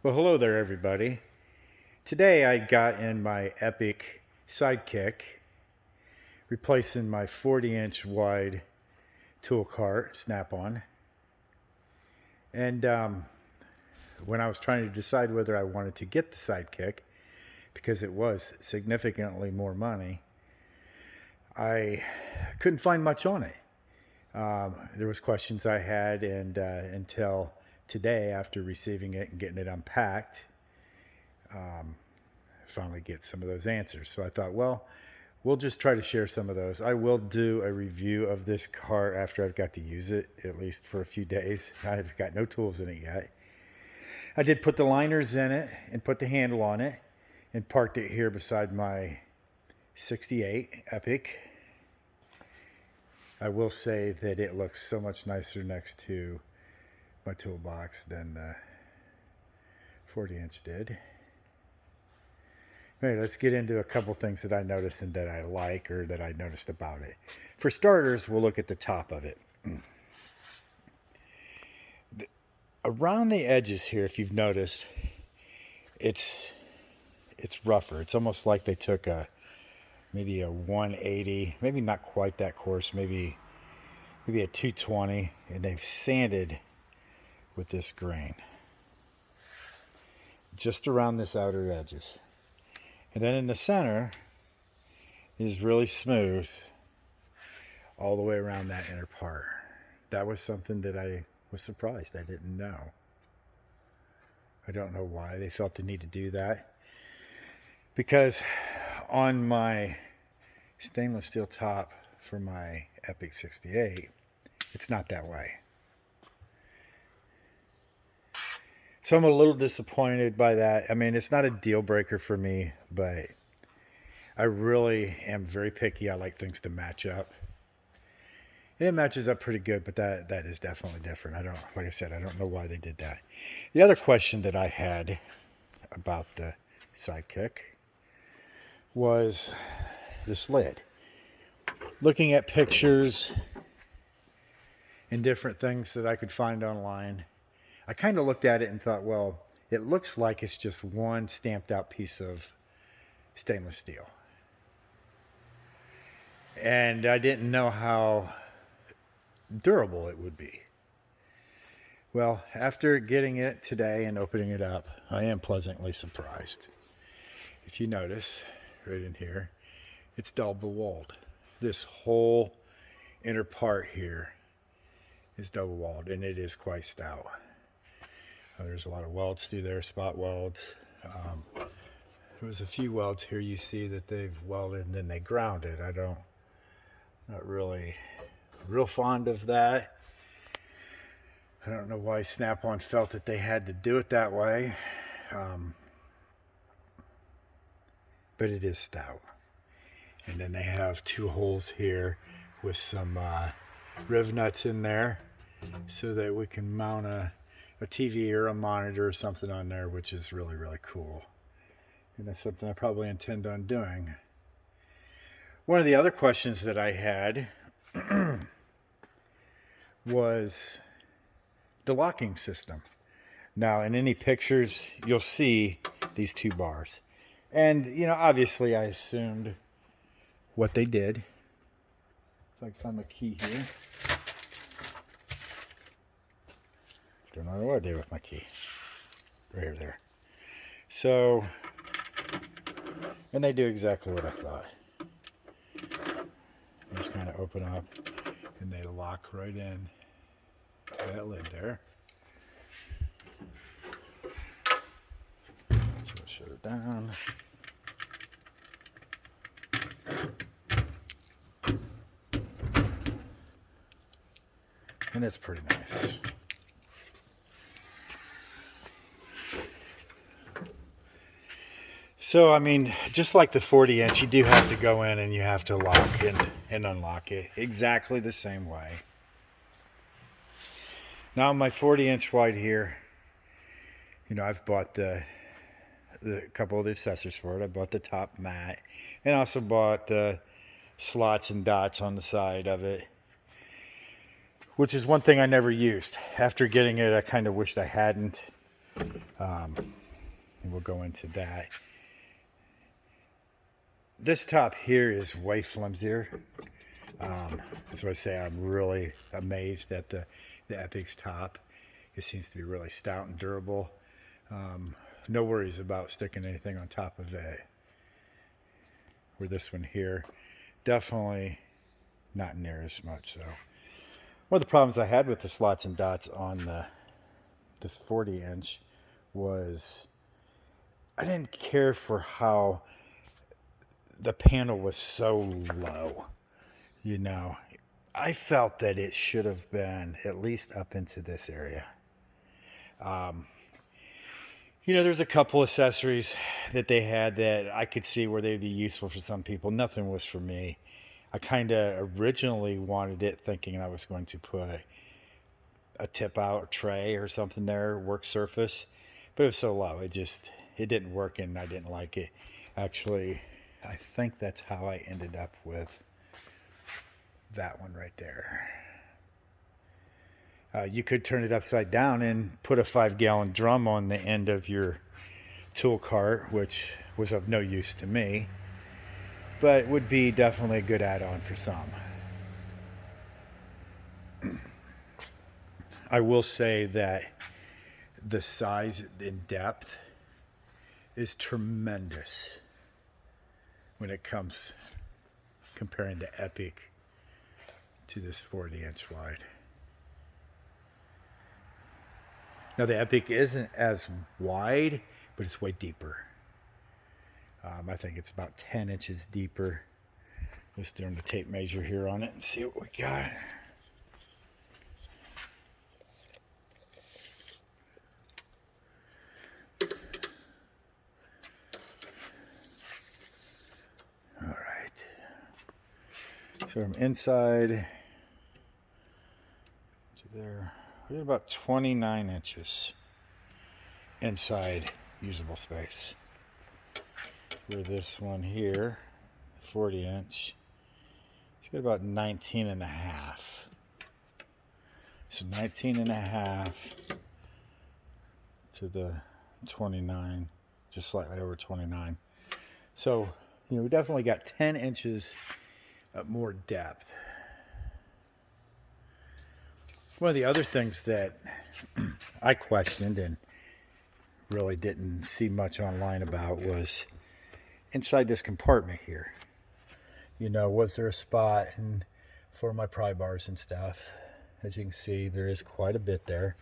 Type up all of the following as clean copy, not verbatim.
Well, hello there, everybody. Today I got in my epiq sidekiq, replacing my 40-inch wide tool cart snap-on. And when I was trying to decide whether I wanted to get the sidekiq, because it was significantly more money, I couldn't find much on it. There was questions I had, and until today, after receiving it and getting it unpacked, finally get some of those answers. So I thought, well, we'll just try to share some of those. I will do a review of this car after I've got to use it, at least for a few days. I've got no tools in it yet. I did put the liners in it and put the handle on it and parked it here beside my 68 epiq. I will say that it looks so much nicer next to my toolbox than the 40-inch did. All right, let's get into a couple things that I noticed and that I like, or that I noticed about it. For starters, we'll look at the top of it. Around the edges here, if you've noticed, it's rougher. It's almost like they took maybe a 180, maybe not quite that coarse, maybe a 220, and they've sanded with this grain just around this outer edges. And then in the center is really smooth all the way around that inner part. That was something that I was surprised I didn't know. I don't know why they felt the need to do that, because on my stainless steel top for my epiq 68, it's not that way. So I'm a little disappointed by that. I mean, it's not a deal breaker for me, but I really am very picky. I like things to match up. It matches up pretty good, but that is definitely different. Like I said, I don't know why they did that. The other question that I had about the sidekiq was this lid. Looking at pictures and different things that I could find online, I kind of looked at it and thought, well, it looks like it's just one stamped out piece of stainless steel. And I didn't know how durable it would be. Well, after getting it today and opening it up, I am pleasantly surprised. If you notice, right in here, it's double walled. This whole inner part here is double walled, and it is quite stout. There's a lot of welds through there, spot welds. There was a few welds here you see that they've welded and then they grounded. Not really real fond of that. I don't know why Snap-on felt that they had to do it that way. But it is stout. And then they have two holes here with some riv nuts in there so that we can mount a TV or a monitor or something on there, which is really, really cool. And that's something I probably intend on doing. One of the other questions that I had was the locking system. Now, in any pictures, you'll see these two bars. And, obviously I assumed what they did. So I can find my key here. Don't know what I did with my key. Right there. So, and they do exactly what I thought. They just kind of open up and they lock right in to that lid there. So I'll shut it down. And it's pretty nice. So, I mean, just like the 40-inch, you do have to go in and you have to lock and unlock it exactly the same way. Now, my 40-inch wide here, I've bought the couple of the accessories for it. I bought the top mat and also bought the slots and dots on the side of it, which is one thing I never used. After getting it, I kind of wished I hadn't. And we'll go into that. This top here is way flimsier. That's why I say I'm really amazed at the epiq's top. It seems to be really stout and durable. No worries about sticking anything on top of it. Where this one here, definitely not near as much. So one of the problems I had with the slots and dots on this 40-inch was I didn't care for how the panel was so low. You know, I felt that it should have been at least up into this area. You know, there's a couple accessories that they had that I could see where they'd be useful for some people. Nothing was for me. I kind of originally wanted it thinking I was going to put a tip out tray or something there, work surface, but it was so low. It didn't work and I didn't like it. Actually, I think that's how I ended up with that one right there. You could turn it upside down and put a 5-gallon drum on the end of your tool cart, which was of no use to me, but would be definitely a good add-on for some. I will say that the size and depth is tremendous when it comes comparing the epiq to this 40-inch wide. Now the epiq isn't as wide, but it's way deeper. I think it's about 10 inches deeper. Just doing the tape measure here on it and see what we got. All right. So from inside to there, we got about 29 inches inside usable space. For this one here, 40-inch, it's got about 19 and a half. So 19 and a half to the 29, just slightly over 29. So, you know, we definitely got 10 inches more depth. One of the other things that I questioned and really didn't see much online about was inside this compartment here. You know, was there a spot for my pry bars and stuff? As you can see, there is quite a bit there.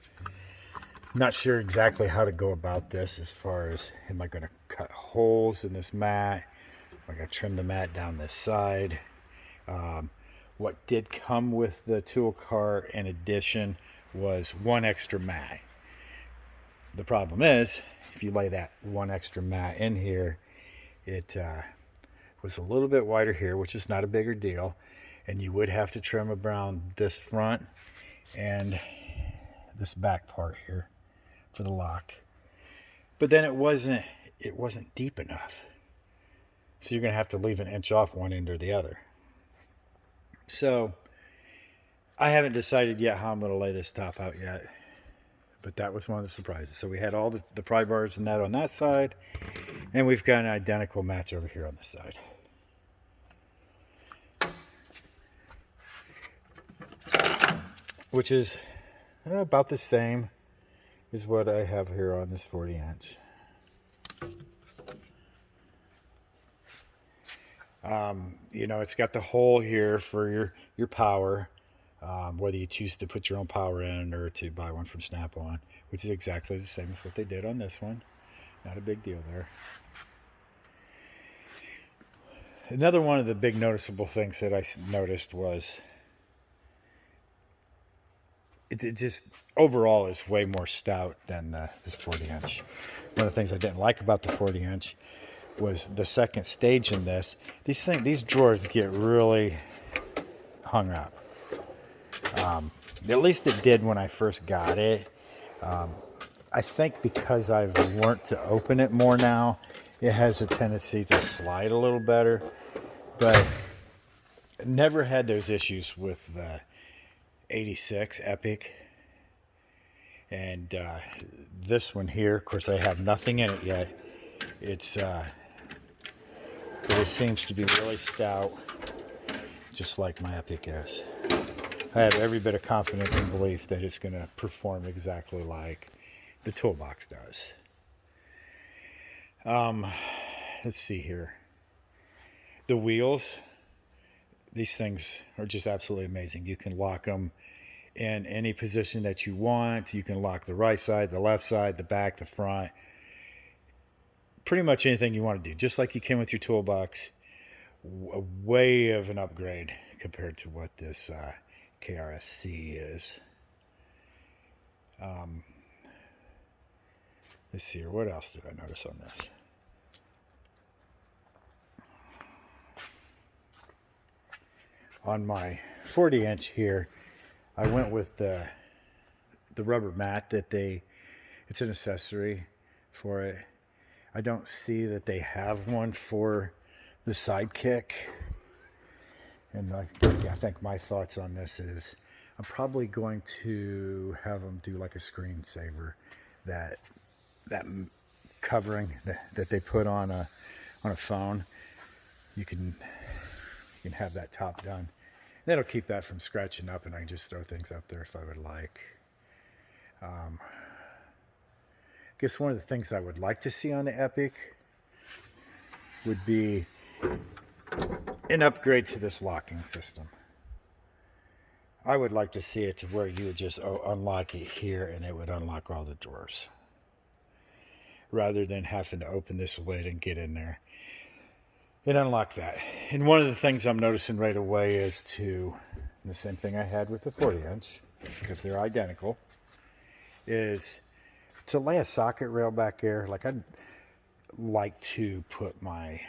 Not sure exactly how to go about this as far as, am I going to cut holes in this mat? Am I going to trim the mat down this side? What did come with the tool cart in addition was one extra mat. The problem is, if you lay that one extra mat in here, it was a little bit wider here, which is not a bigger deal, and you would have to trim around this front and this back part here for the lock. But then it wasn't deep enough, so you're going to have to leave an inch off one end or the other. So I haven't decided yet how I'm going to lay this top out yet, but that was one of the surprises. So we had all the pry bars and that on that side, and we've got an identical match over here on this side. Which is about the same as what I have here on this 40-inch. You know, it's got the hole here for your power, whether you choose to put your own power in or to buy one from Snap-on, which is exactly the same as what they did on this one. Not a big deal there. Another one of the big noticeable things that I noticed was it just overall is way more stout than this 40-inch. One of the things I didn't like about the 40-inch was the second stage in this. These drawers get really hung up. At least it did when I first got it. I think because I've learned to open it more now, it has a tendency to slide a little better. But never had those issues with the 86 epiq. And this one here, of course, I have nothing in it yet. But it seems to be really stout, just like my epiq is. I have every bit of confidence and belief that it's going to perform exactly like the toolbox does. Let's see here. The wheels, these things are just absolutely amazing. You can lock them in any position that you want. You can lock the right side, the left side, the back, the front. Pretty much anything you want to do, just like you can with your toolbox. Way of an upgrade compared to what this KRSC is. Let's see here. What else did I notice on this? On my 40-inch here, I went with the rubber mat that it's an accessory for it. I don't see that they have one for the sidekiq. And I think my thoughts on this is I'm probably going to have them do like a screensaver, that covering that they put on a phone. You can have that top done. That'll keep that from scratching up, and I can just throw things up there if I would like. I guess one of the things I would like to see on the epiq would be an upgrade to this locking system. I would like to see it to where you would just unlock it here and it would unlock all the drawers, rather than having to open this lid and get in there and unlock that. And one of the things I'm noticing right away is the same thing I had with the 40-inch, because they're identical, is to lay a socket rail back there. Like, I'd like to put my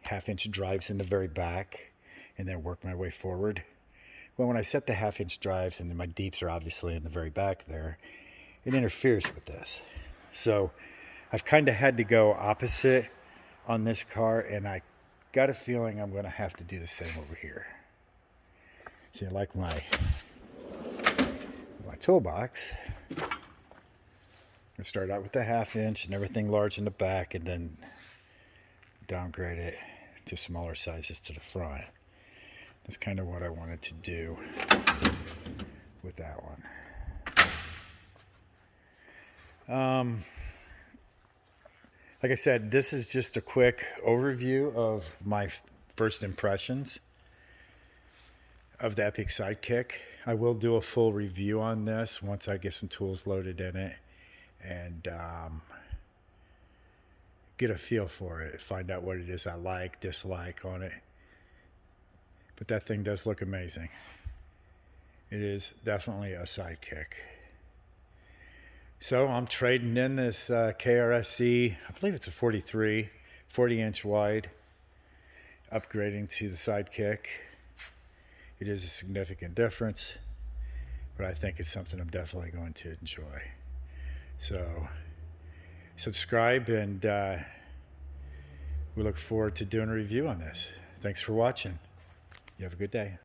half-inch drives in the very back and then work my way forward. Well, when I set the half-inch drives, and then my deeps are obviously in the very back there, it interferes with this. So I've kind of had to go opposite on this car, and I got a feeling I'm going to have to do the same over here. See, like my toolbox, I start out with the half-inch and everything large in the back, and then downgrade it to smaller sizes to the front. That's kind of what I wanted to do with that one. Like I said, this is just a quick overview of my first impressions of the epiq sidekiq. I will do a full review on this once I get some tools loaded in it and get a feel for it, find out what it is I like, dislike on it. But that thing does look amazing. It is definitely a sidekiq. So I'm trading in this KRSC, I believe it's a 43, 40-inch wide, upgrading to the sidekiq. It is a significant difference, but I think it's something I'm definitely going to enjoy. So subscribe, and we look forward to doing a review on this. Thanks for watching. You have a good day.